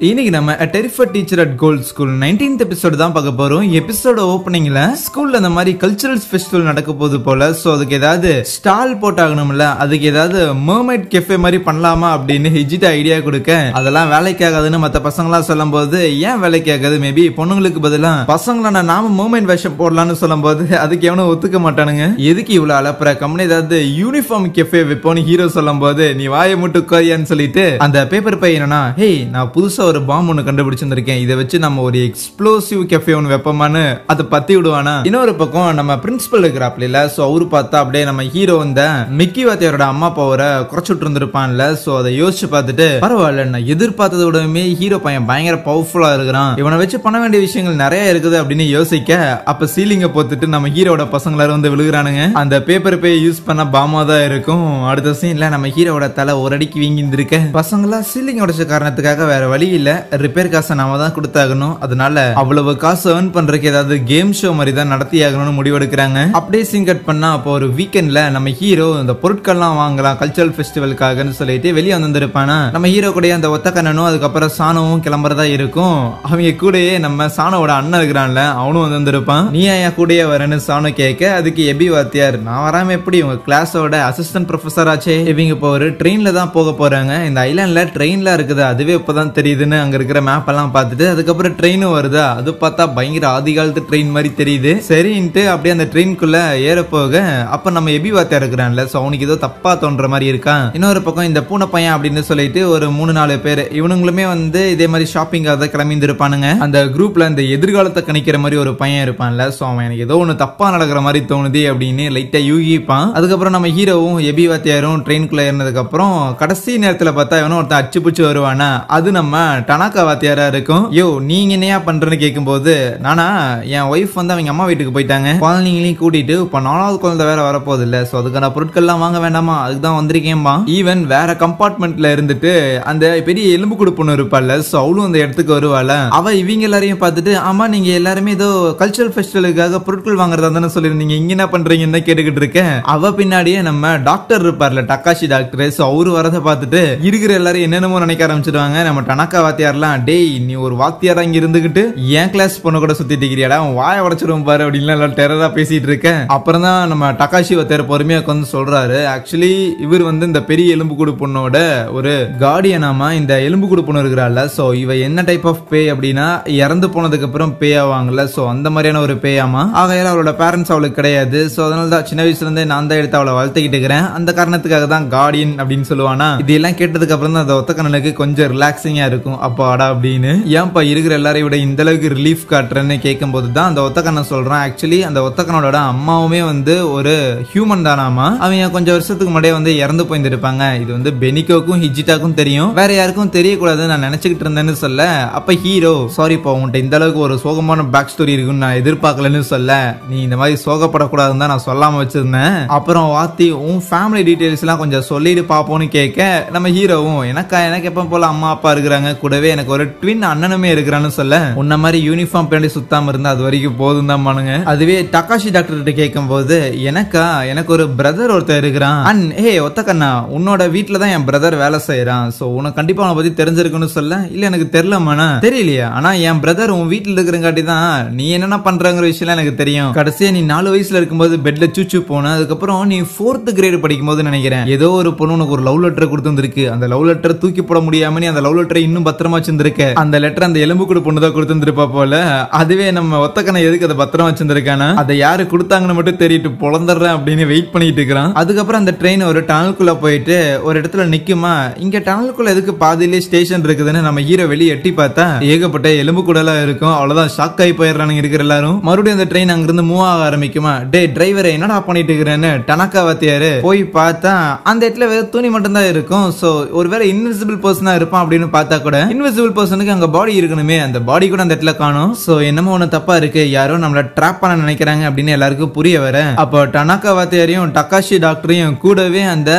இன்னைக்கு நம்ம A Terrified Teacher at Gold School 19th episode தான் பார்க்க போறோம். எபிசோட ஓப்பனிங்ல ஸ்கூல்ல இந்த மாதிரி கல்ச்சரல்ஸ் ஃபெஸ்டிவல் நடக்க போகுது போல. சோ அதுக்கு ஏதாவது ஸ்டால் போட்டாகணும்ல, அதுக்கு ஏதாவது மர்மைட் கெஃபே மாதிரி பண்ணலாமா அப்படின்னு ஹிஜிட்ட ஐடியா கொடுக்க, அதெல்லாம் வேலைக்கு ஆகாதுன்னு மத்த பசங்களா சொல்லும் போது, ஏன் வேலைக்கு ஆகாது, மேபி பொண்ணுங்களுக்கு பதிலா பசங்கள நாம மர்மைட் வேஷம் போடலாம்னு சொல்லும் போது அதுக்கு எவனும் ஒத்துக்க மாட்டானுங்க. எதுக்கு இவ்வளவு அலப்புற, கம்பெனி ஏதாவது யூனிஃபார்ம் கெஃபே வைப்போன்னு ஹீரோ சொல்லும் போது, நீ வாயை முட்டு கோரியான்னு சொல்லிட்டு அந்த பேப்பர் பை என்னன்னா, ஹே நான் புதுசா ஒரு பாம் ஒன்னு கண்டுபிடிச்சிருக்கேன், இதை வச்சு நம்ம ஒரு எக்ஸ்ப்ளோசிவ் கெஃபே ஒன்னு வைப்போமான்னு அதை பத்தி விடுவானா. இன்னொரு பக்கம் நம்ம பிரின்சிபல் இருக்கிறாப்ல, சோ அவரு பார்த்தா அப்படியே நம்ம ஹீரோ வந்த மிக்கி வாத்தியாரோட அம்மா பவரை குறைச்சுட்டு இருந்திருப்பான்ல. சோ அதை யோசிச்சு பார்த்துட்டு, பரவாயில்ல நான் எதிர்பார்த்தத விடவே ஹீரோ பையன் பயங்கர பவர்ஃபுல்லா இருக்கிறான், இவனை வச்சு பண்ண வேண்டிய விஷயங்கள் நிறைய இருக்குது அப்படின்னு யோசிக்க, அப்ப சீலிங்க போத்துட்டு நம்ம ஹீரோட பசங்களாரும் வந்து விழுகிறானுங்க. அந்த பேப்பர் பே யூஸ் பண்ண பாமா தான் இருக்கும். அடுத்த சீன்ல நம்ம ஹீரோட தலை ஒரு அடிக்கு வீங்கிருக்க, பசங்களா சீலிங் உடைச்ச காரணத்துக்காக வேற வழி இல்ல, ரிப்பேர் காசை நாம தான் கொடுத்தாகணும், அதனால அவ்வளவு காசு ஏர்ன் பண்றதுக்கு ஏதாவது கேம் ஷோ மாதிரி தான் நடத்தி ஆகணும்னு முடிவெடுக்கிறாங்க. அப்படியே சீன் கட் பண்ணா அப்போ ஒரு வீக்கெண்ட்ல நம்ம ஹீரோ இந்த பொருட்கள்லாம் வாங்கலாம் கல்ச்சரல் ஃபெஸ்டிவலுக்காகன்னு சொல்லிட்டு வெளியே வந்திருப்பானா. நம்ம ஹீரோ கூட அந்த ஒத்த கண்ணனும் அதுக்கப்புறம் சாணவும் கிளம்புறதா இருக்கும். அவங்க கூடயே நம்ம சாணோட அண்ணன் இருக்கிறான்ல, அவனும் வந்திருப்பான். நீ ஏன் கூடயே வரேன்னு சாணு கேட்க, அதுக்கு எபி வாத்தியார், நான் வராம எப்படி, உங்க கிளாஸோட அசிஸ்டன்ட் ப்ரொஃபஸர் ஆச்சே, இவங்க இப்போ ஒரு ட்ரெயின்ல தான் போக போறாங்க, இந்த ஐலாண்ட்ல ட்ரெயின்ல இருக்குது, அதுவே இப்பதான் தெரியுதுன்னு அங்க இருக்கிற மேப் எல்லாம் பார்த்துட்டு, அதுக்கப்புறம் ட்ரெயினும் வருதா, அது பார்த்தா பயங்கர ஆதி காலத்து ட்ரெயின் மாதிரி தெரியுது. சரின்ட்டு அப்படியே அந்த ட்ரெயின்குள்ள ஏற போக, அப்ப நம்ம எபி வாத்தியார் இருக்கிறான்ல, சோ அவனுக்கு ஏதோ தப்பா தோன்ற மாதிரி இருக்கான். இன்னொரு பக்கம் இந்த பூனை பையன் அப்படின்னு சொல்லிட்டு ஒரு 3-4 பேர், இவனுங்களுமே வந்து இதே மாதிரி ஷாப்பிங்காக தான் கிளம்பியிருப்பானுங்க. அந்த குரூப்ல இந்த எதிர்காலத்தை கணிக்கிற மாதிரி ஒரு பையன் இருப்பான்ல, சோ அவன் எனக்கு ஏதோ ஒண்ணு தப்பா நடக்கிற மாதிரி தோணுது அப்படின்னு லைட்டா யூகிப்பான். அதுக்கப்புறம் நம்ம ஹீரோவும் எபி வாத்தியாரும் ட்ரெயின்குள்ள ஏறினதுக்கு அப்புறம் கடைசி நேரத்துல பார்த்தா இவனும் ஒருத்தன் அச்சு புச்சு வருவானா, அது நம்ம டனாக்கா வாத்தியாரா இருக்கும். யோ நீங்க என்னையா பண்றேன்னு கேட்கும் போது, நானா என் ஒய்ஃப் வந்து அவங்க அம்மா வீட்டுக்கு போயிட்டாங்க, குழந்தைங்களையும் கூட்டிட்டு இப்ப 4வது குழந்தை வேற வரப்போகுது இல்ல, சோ அதுக்கான பொருட்கள் எல்லாம் வாங்க வேண்டாமா, அதுக்கு தான் வந்திருக்கேன்பா. ஈவன் வேற கம்பார்ட்மெண்ட்ல இருந்துட்டு அந்த பெரிய எலும்பு கொடுப்புன்னு இருப்பாள், சோ அவளும் அந்த இடத்துக்கு வருவாள். அவ இவங்க எல்லாரையும் பார்த்துட்டு, ஆமா நீங்க எல்லாருமே ஏதோ கல்ச்சரல் ஃபெஸ்டிவலுக்காக பொருட்கள் வாங்குறதா தானே சொல்லிருந்தீங்க, இங்க என்ன பண்றீங்கன்னு கேட்டுக்கிட்டு இருக்கேன். அவ பின்னாடியே நம்ம டாக்டர் இருப்பார்ல, டக்காஷி டாக்டர், சோ அவரு வரதை பார்த்துட்டு இருக்கிற எல்லாரும் என்னென்னமோ நினைக்க ஆரம்பிச்சிருவாங்க. நம்ம டனாக்கா வாத்தியார்லாம், டேய் நீ ஒரு வாத்தியாரா இங்க இருந்துகிட்டு என் கிளாஸ் பொண்ணு கூட சுத்திட்டு இருக்கிறியாடா, வாய உடைச்சிருவோம் பாரு அப்படின்னு டெரரா பேசிட்டு இருக்கேன். அப்புறம் தான் நம்ம டக்காஷி வாத்தியார் பொறுமையா உட்காந்து சொல்றாரு, ஆக்சுவலி இவர் வந்து இந்த பெரிய எலும்பு கூடு பொண்ணோட ஒரு கார்டியனாமா, இந்த எலும்பு கூடு பொண்ணு இருக்கிறாள், சோ இவ என்ன டைப் ஆஃப் பே அப்படின்னா இறந்து போனதுக்கு அப்புறம் பே ஆவாங்கல்ல, சோ அந்த மாதிரியான ஒரு பேயாமா. ஆகையால அவளோட பேரண்ட்ஸ் அவளுக்கு கிடையாது, சோ அதனால தான் சின்ன வயசுல இருந்தே நான் தான் எடுத்து அவளை வளர்த்துக்கிட்டு இருக்கிறேன், அந்த காரணத்துக்காக தான் கார்டியன் அப்படின்னு சொல்லுவானா. இதெல்லாம் கேட்டதுக்கு அப்புறம் தான் அந்த ஒத்த கண்ணனுக்கு கொஞ்சம் ரிலாக்ஸிங்கா இருக்கும். அப்பாடா அப்படின்னு, ஏன்பா இருக்கிற எல்லாரையும் விட இந்த அளவுக்கு ரிலீஃப் காட்டுறேன்னு கேட்கும் போது தான் அந்த ஒத்தக்கண்ணன் சொல்றான், ஆக்சுவலி அந்த ஒத்தக்கண்ணோட அம்மாவுமே வந்து ஒரு ஹியூமன் தானாமா, அவங்க கொஞ்சம் வருஷத்துக்கு முன்னாடியே வந்து இறந்து போயிருந்திருப்பாங்க. இது வந்து பெனிகோக்கும் ஹிஜிட்டாக்கும் தெரியும், வேற யாருக்கும் தெரியக்கூடாதுன்னு நான் நினைச்சுக்கிட்டு இருந்தேன்னு சொல்ல, அப்ப ஹீரோ, சாரிப்பா உன்கிட்ட இந்த அளவுக்கு ஒரு சோகமான பேக் ஸ்டோரி இருக்குன்னு நான் எதிர்பார்க்கலன்னு சொல்ல, நீ இந்த மாதிரி சோகப்படக்கூடாதுன்னு தான் நான் சொல்லாம வச்சிருந்தேன். அப்புறம் வாத்தி உன் ஃபேமிலி டீடைல்ஸ் எல்லாம் கொஞ்சம் சொல்லிட்டு பாப்போம்னு கேட்க, நம்ம ஹீரோவும் எனக்கு எப்ப போல அம்மா அப்பா இருக்கிறாங்க, கூடவே எனக்கு ஒரு ட்வின் அண்ணனுமே இருக்கிறான்னு சொல்ல, உன்ன மாதிரி யூனிஃபார்ம் பின்னாடி சுத்தாம இருந்தா அது வரைக்கும் போதும் தான் மானுங்க. அதுவே டக்காஷி டாக்டர் கிட்ட கேட்கும் போது, எனக்கு ஒரு பிரதர் ஒருத்தர் இருக்கிறான், அண்ட் ஹே ஒத்தக்கண்ணா உன்னோட வீட்டுல தான் என் பிரதர் வேலை செய்யறான், சோ உனக்கு கண்டிப்பா அவனை பத்தி தெரிஞ்சிருக்குன்னு சொல்ல, இல்ல எனக்கு தெரியலமாண்ணா, தெரியலையா, ஆனா என் பிரதர் உன் வீட்டுல இருக்கிறங்காட்டி தான் நீ என்னென்ன பண்றங்கிற விஷயம் எனக்கு தெரியும். கடைசியா நீ 4 வயசுல இருக்கும்போது பெட்ல சூச்சு போன, அதுக்கப்புறம் நீ 4th கிரேட் படிக்கும் போது நினைக்கிறேன் ஏதோ ஒரு பொண்ணு உனக்கு ஒரு லவ் லெட்டர் கொடுத்துருக்கு, அந்த லவ் லெட்டர் தூக்கி போட முடியாம நீ அந்த லவ் லெட்டரை இன்னும் பத்திரமா வச்சிருந்திருக்க, அந்த லெட்டர் அந்த எலும்பு கூட பொண்ணு தான் கொடுத்துருப்பா போல. அதுவே நம்ம ஒத்தக்கண்ணை எதுக்கு அதை பத்திரமா வச்சிருக்கானா, அதை யாரு கொடுத்தாங்கன்னு மட்டும் தெரியிட்டு பொழந்துடுறேன் அப்படின்னு வெயிட் பண்ணிட்டு இருக்கிறான். அதுக்கப்புறம் அந்த ட்ரெயின் ஒரு டனலுக்குள்ள போயிட்டு ஒரு இடத்துல நிக்குமா, இங்க டனலுக்குள்ள எதுக்கு பாதியிலே ஸ்டேஷன் இருக்குதுன்னு நம்ம ஹீரோ வெளியே எட்டி பார்த்தா ஏகப்பட்ட எலும்பு கூட எல்லாம் இருக்கும். அவ்வளவுதான் ஷாக் ஆகி போயிடுறானுங்க இருக்கிற எல்லாரும். மறுபடியும் அந்த ட்ரெயின் அங்கிருந்து மூவ் ஆக ஆரம்பிக்குமா, டே டிரைவரை என்னடா பண்ணிட்டு இருக்கிறேன்னு டனக்கா வாத்தியாரு போய் பார்த்தா அந்த இடத்துல வேற துணி மட்டும் தான் இருக்கும். சோ ஒருவேளை இன்விசிபிள் பர்சனா இருப்பான் அப்படின்னு பார்த்தா கூட கூட இன்விசிபிள் பர்சனுக்கு அங்க பாடி இருக்கணுமே, அந்த பாடி கூட அந்த இடத்துல காணும். சோ என்னமோ ஒண்ணு தப்பா இருக்கு, யாரோ நம்மள ட்ராப் பண்ண நினைக்கிறாங்க அப்படின்னு எல்லாருக்கும் புரிய வர, அப்போ டனாகா வாத்தியாரையும் டகாஷி டாக்டரையும் கூடவே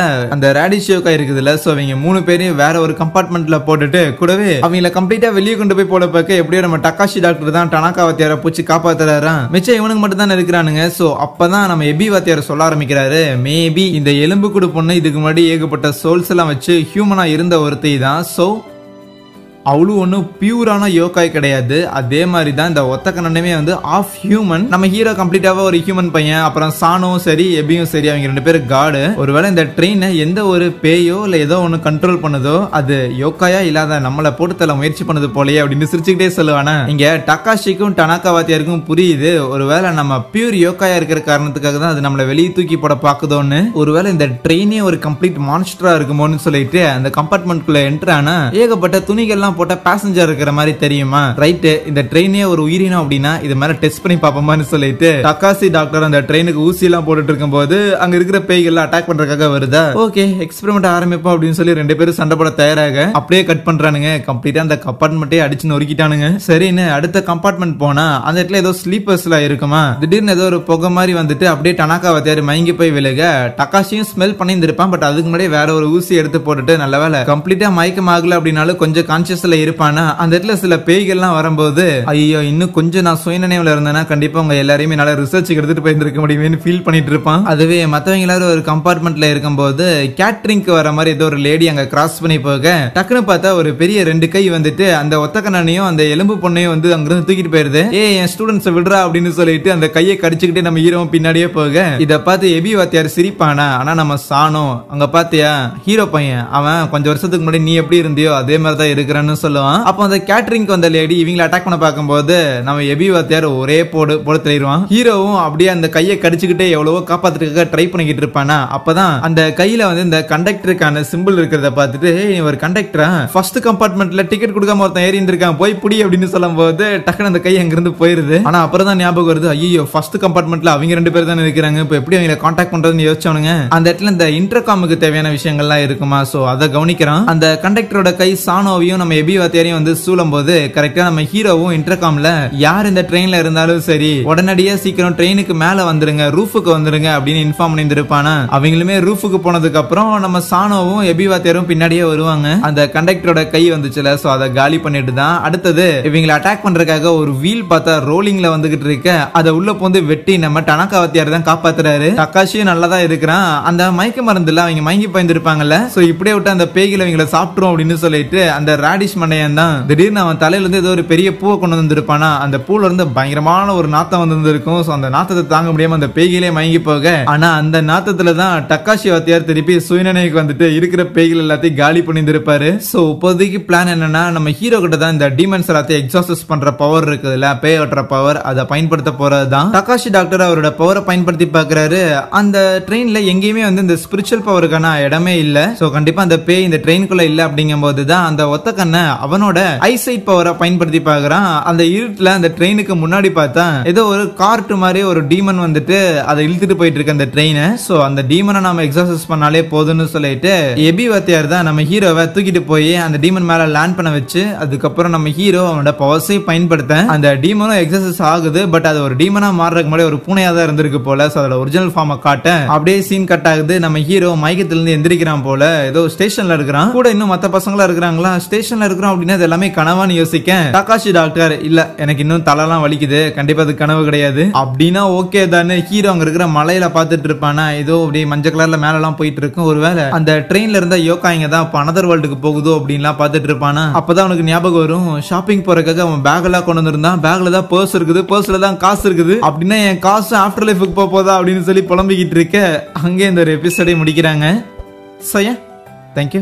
அந்த ராடிஷ் யோகாய் இருக்குதுல்ல, சோ அவங்க 3 பேரையும் வேற ஒரு கம்பார்ட்மெண்ட்ல போட்டுட்டு கூடவே அவங்கள கம்ப்ளீட்டா வெளியே கொண்டு போய் போட பார்க்க எப்படியோ நம்ம டகாஷி டாக்டர் தான் டனாகா வாத்தியாரை பூச்சி காப்பாத்துறாராம். மிச்சம் இவனுக்கு மட்டும் தான் இருக்கிறானுங்க. சோ அப்பதான் நம்ம எபி வாத்தியார் சொல்ல ஆரம்பிக்கிறாரு, மேபி இந்த எலும்பு கூடு பொண்ணு இதுக்கு முன்னாடி ஏகப்பட்ட சோல்ஸ் எல்லாம் வச்சு ஹியூமனா இருந்த ஒருத்தி தான். சோ அவ்வளவு ஒன்னும் பியூரான யோகாய் கிடையாது. அதே மாதிரி தான் இந்த ஒத்த கண்ணனுமே ஆஃப் ஹியூமன். நம்ம ஹீரோ கம்ப்ளீட்டாவா ஒரு ஹியூமன் பையன், அப்புறம் சானும் சரி எபியும் சரி அவங்க 2 பேரும் காடு. ஒருவேளை இந்த ட்ரெயினை எந்த ஒரு பேயோ இல்ல ஏதோ ஒண்ணு கண்ட்ரோல் பண்ணுதோ அது யோகாயா இல்லாத நம்மளை போட்டு தள்ள முயற்சி பண்ணது போலயே அப்படின்னு சிரிச்சுக்கிட்டே சொல்லுவானா. இங்க டகாஷிக்கும் டனாகா வாத்தியாருக்கும் புரியுது, ஒருவேளை நம்ம பியூர் யோகாயா இருக்கிற காரணத்துக்காக தான் அது நம்மளை வெளியே தூக்கி போட பாக்குதோன்னு. ஒருவேளை இந்த ட்ரெயினே ஒரு கம்ப்ளீட் மான்ஸ்டரா இருக்குமோன்னு சொல்லிட்டு அந்த கம்பார்ட்மெண்ட்குள்ள என்டர் ஆனா ஏகப்பட்ட துணிகள்லாம் போட்ட பேசஞ்சர் இருக்கிற மாதிரி தெரியுமா. ரைட், இந்த ட்ரெயினே ஒரு உயிரினம் அப்படின்னா இது மேல டெஸ்ட் பண்ணி பாப்போமான்னு சொல்லிட்டு டகாஷி டாக்டர் அந்த ட்ரெயினுக்கு ஊசி எல்லாம் போட்டுட்டு இருக்கும் போது அங்க இருக்கிற பேய்கள் அட்டாக் பண்றதுக்காக வருதா. ஓகே, எக்ஸ்பெரிமெண்ட் ஆரம்பிப்போம் அப்படின்னு சொல்லி 2 பேரும் சண்டை போட தயாராக அப்படியே கட் பண்றானுங்க. கம்ப்ளீட்டா அந்த கம்பார்ட்மெண்ட்டே அடிச்சு நொறுக்கிட்டானுங்க. சரின்னு அடுத்த கம்பார்ட்மெண்ட் போனா அந்த இடத்துல ஏதோ ஸ்லீப்பர்ஸ்ல இருக்குமா. திடீர்னு ஏதோ ஒரு புகை மாதிரி அப்படியே டனாகா வாத்தியார் மயங்கி போய் விழுக டகாஷியும் ஸ்மெல் பண்ணி இருப்பான். பட் அதுக்கு முன்னாடி வேற ஒரு ஊசி எடுத்து போட்டுட்டு நல்ல வேலை கம்ப்ளீட்டா மயக்கம் ஆகல அப்படின்னாலும் கொஞ்சம் கான்சியஸ்ல இருப்பானா. அந்த இடத்துல சில பேய்கள்லாம் வரும்போது ஐயோ இன்னும் கொஞ்சம் நான் சுயநினைவுல இருந்தேன்னா கண்டிப்பா உங்க எல்லாரையுமே நல்ல ரிசர்ச் எடுத்துட்டு போயிருந்திருக்க முடியும்னு ஃபீல் பண்ணிட்டு இருப்பான். அதுவே மத்தவங்க எல்லாரும் ஒரு கம்பார்ட்மெண்ட்ல இருக்கும்போது கேட்டரிங்க்கு வர மாதிரி ஏதோ ஒரு லேடி அங்க கிராஸ் பண்ணி போக டக்குன்னு பார்த்தா ஒரு பெரிய 2 கை அந்த ஒத்த கண்ணனையும் அந்த எலும்பு பொண்ணையும் அங்கிருந்து தூக்கிட்டு போயிருது. என் ஸ்டூடெண்ட்ஸ் விடுறா அப்படின்னு சொல்லிட்டு அந்த கையை கடிச்சுக்கிட்டே நம்ம ஹீரோவும் பின்னாடியே போக இத பார்த்து எபி வாத்தியார் சிரிப்பானா. ஆனா நம்ம சானோ அங்க பாத்தியா ஹீரோ பையன் அவன் கொஞ்சம் வருஷத்துக்கு முன்னாடி நீ எப்படி இருந்தியோ அதே மாதிரி தான் இருக்கிறான்னு சொல்லுவான். அப்போ அந்த கேட்டரிங்க்கு வந்த லேடி இவங்களை அட்டாக் பண்ண பார்க்கும்போது நம்ம எபி வாத்தியார் ஒரே போடு தள்ளிடுவான். ஹீரோவும் அப்படியே அந்த கையை கடிச்சுக்கிட்டே எவ்வளவோ காப்பாத்துறதுக்காக ட்ரை பண்ணிக்கிட்டு இருப்பானா. அப்பதான் அந்த கையில இந்த கண்டக்டருக்கான சிம்பிள் இருக்கிறத பார்த்துட்டு ஒரு கண்டக்டரா ஃபர்ஸ்ட் கம்பார்ட்மெண்ட்ல டிக்கெட் கொடுக்காம ஒருத்தன் ஏறி இருந்திருக்கான் போய் புடி அப்படின்னு சொல்லும் போது டக்குனு அந்த கை அங்கிருந்து போயிருது. ஆனா அப்புறம் தான் ஞாபகம் வருது, ஐயோ ஃபர்ஸ்ட் கம்பார்ட்மெண்ட்ல அவங்க 2 பேர் தான் இருக்கிறாங்க, இப்ப எப்படி அவங்களை கான்டாக்ட் பண்றதுன்னு யோசிச்சவனுங்க. அந்த இடத்துல இந்த இன்டர்காமுக்கு தேவையான விஷயங்கள்லாம் இருக்குமா. சோ அதை கவனிக்கிறான். அந்த கண்டக்டரோட கை சானோவையும் நம்ம எபி வாத்தியாரையும் சூழும் போது கரெக்டா நம்ம ஹீரோவும் இன்டர்காம்ல யார் இந்த ட்ரெயின்ல இருந்தாலும் சரி உடனடியா சீக்கிரம் ட்ரெயினுக்கு மேல வந்துருங்க, ரூஃபுக்கு வந்துருங்க அப்படின்னு இன்ஃபார்ம் பண்ணிருப்பானா. அவங்களுமே ரூஃபுக்கு போனதுக்கு அப்புறம் நம்ம சானோவும் எபி வாத்தியாரும் பின்னாடியே வருவாங்க. அந்த கண்டக்டரோட கை வந்துச்சுல, சோ அதை காலி பண்ணிட்டு தான் அடுத்தது இவங்களை அட்டாக் பண்றதுக்காக ஒரு வீல் பார்த்தா ரோலிங்ல வந்துகிட்டு இருக்க அதை உள்ள போந்து வெட்டி நம்ம டனாகா வாத்தியார் தான் காப்பாத்துறாரு. டகாஷியும் நல்லா தான் இருக்கிறான். அந்த மயக்க மருந்துல அவங்க மயங்கி பயந்துருப்பாங்கல்ல, சோ இப்படியே விட்டு அந்த பேய்களை இவங்களை சாப்பிட்டுரும் அப்படின்னு சொல்லிட்டு அந்த ராடிஷ் மண்டையன் தான் திடீர்னு அவன் தலையில ஏதோ ஒரு பெரிய பூவை கொண்டு வந்திருப்பானா. அந்த பூல இருந்து பயங்கரமான ஒரு நாத்தம் வந்திருக்கும். சோ அந்த நாத்தத்தை தாங்க முடியாம அந்த பேய்களே மயங்கி போக, ஆனா அந்த நாத்தத்துல தான் டகாஷி வாத்தியார் திருப்பி சுயநினைவுக்கு இருக்கிற பேய்கள் எல்லாத்தையும் காலி பண்ணிருப்பாரு. சோ இப்போதைக்கு பிளான் என்னன்னா நம்ம ஹீரோ கிட்ட தான் இந்த டீமன்ஸ் எல்லாத்தையும் எக்ஸாஸ்ட் பண்ற பவர் இருக்குதுல்ல, பேய் ஓட்டுற பவர், அதை பயன்படுத்த போறதுதான். டகாஷி டாக்டர் அவரோட பவரை பயன்படுத்தி பாக்குறாரு. அந்த ட்ரெயின்ல எங்கேயுமே இந்த ஸ்பிரிச்சுவல் பவருக்கான இடமே இல்ல. சோ கண்டிப்பா அந்த பேய் இந்த ட்ரெயினுக்குள்ள இல்ல அப்படிங்கும் போதுதான் அந்த ஒத்த கண்ணை அவனோட ஐசைட் பவரை பயன்படுத்தி பாக்குறான். அந்த இருட்டுல அந்த ட்ரெயினுக்கு முன்னாடி பார்த்தா ஏதோ ஒரு கார்ட் மாதிரி ஒரு டீமன் அதை இழுத்துட்டு போயிட்டு இருக்கு அந்த ட்ரெயினை. சோ அந்த டீமனை நாம எக்ஸாசஸ் பண்ணாலே போதும்னு சொல்லிட்டு எபி வாத்தியார் தான் நம்ம ஹீரோவை தூக்கிட்டு போய் அந்த டீமன் மேல லேண்ட் பண்ண வச்சு அதுக்கப்புறம் நம்ம ஹீரோ அவனோட பவர்ஸை பயன்படுத்த அந்த டீமனும் எக்ஸாசஸ் ஆகுது. பட் அது ஒரு டீமனா மாறுறதுக்கு முன்னாடி ஒரு பூனையா தான் இருந்திருக்கு போல. சோ அதோட ஒரிஜினல் ஃபார்மை காட்ட அப்படியே சீன் கட் ஆகுது. நம்ம ஹீரோ மயக்கத்திலிருந்து எந்திரிக்கிறான் போல, ஏதோ ஸ்டேஷன்ல இருக்கிறான். கூட இன்னும் மத்த பசங்களா இருக்கிறாங்களா, ஸ்டேஷன்ல இருக்கிறோம் அப்படின்னா எல்லாமே கனவான்னு யோசிக்க டகாஷி டாக்டர் இல்ல எனக்கு இன்னும் தலைலாம் வலிக்குது, கண்டிப்பா அது கனவு கிடையாது அப்படின்னா ஓகே தானே. ஹீரோ அங்க இருக்கிற மலையில பாத்துட்டு இருப்பானா, ஏதோ அப்படியே மஞ்சள் கலர்ல மேல எல்லாம் போயிட்டு இருக்கும். ஒருவேளை அந்த ட்ரெயின்ல இருந்த யோகாய்ங்க தான் அனதர் வேர்ல்டுக்கு போகுதோ அப்படின்லாம் பாத்துட்டு இருப்பானா. அப்பதான் அவனுக்கு ஞாபகம் வரும், ஷாப்பிங் போறதுக்காக அவன் பேக் எல்லாம் கொண்டு வந்திருந்தான், பேக்ல தான் பர்ஸ் இருக்குது, பர்ஸ்ல தான் காசு இருக்குது அப்படின்னா என் காசு ஆஃப்டர் லைஃபுக்கு போதா அப்படின்னு சொல்லி புலம்பிக்கிட்டு இருக்க அங்கே இந்த ஒரு எபிசோடை முடிக்கிறாங்க. So thank you.